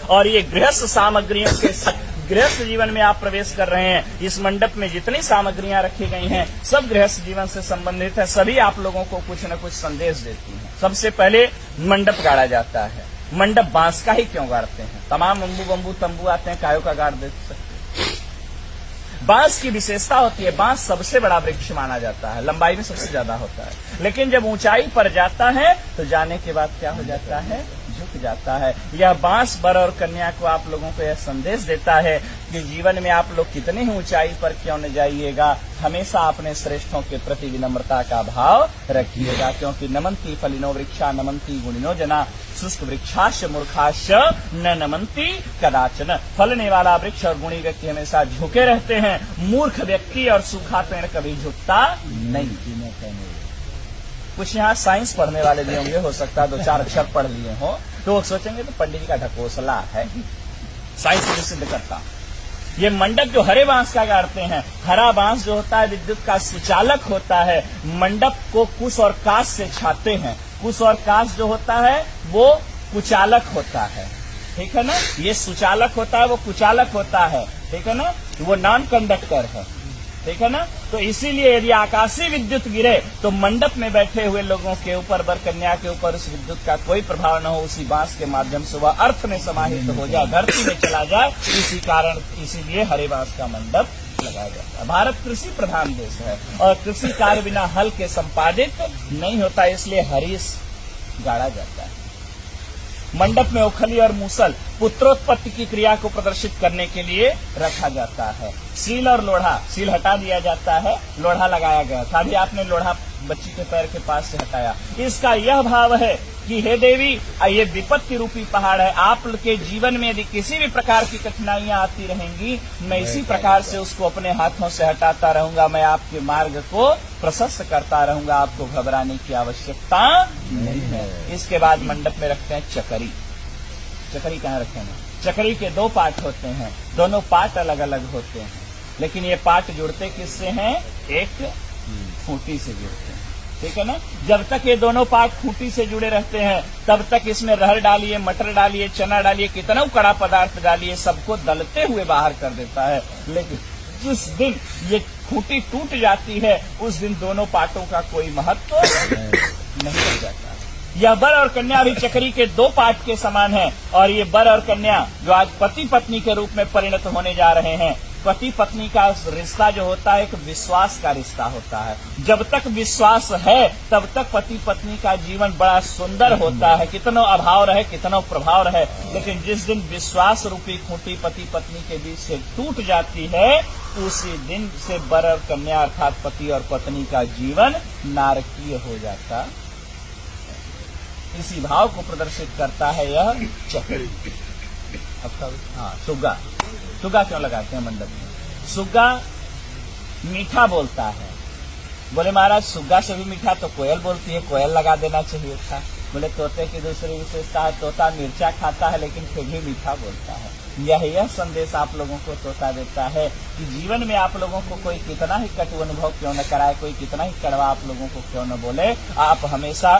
और ये गृहस्थ सामग्रियों के गृहस्थ जीवन में आप प्रवेश कर रहे हैं। इस मंडप में जितनी सामग्रियां रखी गई हैं सब गृहस्थ जीवन से संबंधित है, सभी आप लोगों को कुछ न कुछ संदेश देती हैं। सबसे पहले मंडप गाड़ा जाता है। मंडप बांस का ही क्यों गाड़ते हैं? तमाम बम्बू तंबू आते हैं, कायों का गाड़ देते हैं। बांस की विशेषता होती है, बांस सबसे बड़ा वृक्ष माना जाता है, लंबाई में सबसे ज्यादा होता है, लेकिन जब ऊंचाई पर जाता है तो जाने के बाद क्या हो जाता है? झुक जाता है। यह बांस वर और कन्या को आप लोगों को यह संदेश देता है कि जीवन में आप लोग कितनी ही ऊंचाई पर क्यों न जाइएगा, हमेशा अपने श्रेष्ठों के प्रति विनम्रता का भाव रखिएगा, क्योंकि नमंती फलिनो वृक्षा नमंती गुणिनो जना शुष्क वृक्षाश मूर्खाश न नमंती कदाचन। फलने वाला वृक्ष और गुणी व्यक्ति हमेशा झुके रहते हैं, मूर्ख व्यक्ति और सूखा पेड़ कभी झुकता नहीं। कुछ यहाँ साइंस पढ़ने वाले भी होंगे, हो सकता है 2-4 अक्षर पढ़ लिए हो तो वो सोचेंगे तो पंडित जी का ढकोसला है, साइंस को सिद्ध करता। ये मंडप जो हरे बांस का गाड़ते हैं, हरा बांस जो होता है विद्युत का सुचालक होता है। मंडप को कुश और काश से छाते हैं, कुश और काश जो होता है वो कुचालक होता है, ठीक है ना। ये सुचालक होता है, वो कुचालक होता है, ठीक है ना, वो नॉन कंडक्टर है, ठीक है ना। तो इसीलिए यदि आकाशीय विद्युत गिरे तो मंडप में बैठे हुए लोगों के ऊपर, वर कन्या के ऊपर उस विद्युत का कोई प्रभाव न हो, उसी बांस के माध्यम से वह अर्थ में समाहित हो जाए, धरती में चला जाए। इसी कारण इसीलिए हरे बांस का मंडप लगाया जाता है। भारत कृषि प्रधान देश है और कृषि कार्य बिना हल के संपादित नहीं होता, इसलिए हरीश गाड़ा जाता है। मंडप में ओखली और मूसल पुत्रोत्पत्ति की क्रिया को प्रदर्शित करने के लिए रखा जाता है। सील और लोढ़ा, सील हटा दिया जाता है, लोढ़ा लगाया गया था। अभी आपने लोढ़ा बच्ची के पैर के पास से हटाया। इसका यह भाव है कि हे देवी, ये विपत्ति रूपी पहाड़ है, आपके जीवन में यदि किसी भी प्रकार की कठिनाइयां आती रहेंगी, मैं इसी प्रकार से उसको अपने हाथों से हटाता रहूंगा, मैं आपके मार्ग को प्रशस्त करता रहूंगा, आपको घबराने की आवश्यकता नहीं है। इसके बाद मंडप में रखते हैं चकरी। चकरी कहाँ रखेंगे? चकरी के 2 पार्ट होते हैं, दोनों पार्ट अलग अलग होते हैं, लेकिन ये पार्ट जुड़ते किससे हैं? एक खूंटी से जुड़ते हैं, ठीक है ना। जब तक ये दोनों पार्ट खूंटी से जुड़े रहते हैं तब तक इसमें रहर डालिए, मटर डालिए, चना डालिए, कितना कड़ा पदार्थ डालिए, सबको दलते हुए बाहर कर देता है। लेकिन जिस दिन ये खूंटी टूट जाती है उस दिन दोनों पार्टों का कोई महत्व नहीं रह जाता। यह वर और कन्या भी चक्री के 2 पार्ट के समान है, और ये वर और कन्या जो आज पति पत्नी के रूप में परिणत होने जा रहे हैं, पति पत्नी का रिश्ता जो होता है एक विश्वास का रिश्ता होता है। जब तक विश्वास है तब तक पति पत्नी का जीवन बड़ा सुंदर होता है, कितना अभाव रहे, कितना प्रभाव रहे। लेकिन जिस दिन विश्वास रूपी खूंटी पति पत्नी के बीच से टूट जाती है, उसी दिन से वर और कन्या अर्थात पति और पत्नी का जीवन नारकीय हो जाता। इसी भाव को प्रदर्शित करता है यह चक्री। हाँ, सुग्गा। सुग्गा क्यों लगाते हैं मंडप में? सुग्गा मीठा बोलता है। बोले महाराज सुग्गा से भी मीठा तो कोयल बोलती है, कोयल लगा देना चाहिए था। बोले तोते की दूसरी विशेषता है, तोता मिर्चा खाता है लेकिन फिर भी मीठा बोलता है। यह संदेश आप लोगों को तोता देता है कि जीवन में आप लोगों को कोई कितना ही कटु अनुभव क्यों न कराए, कोई कितना ही कड़वा आप लोगों को क्यों न बोले, आप हमेशा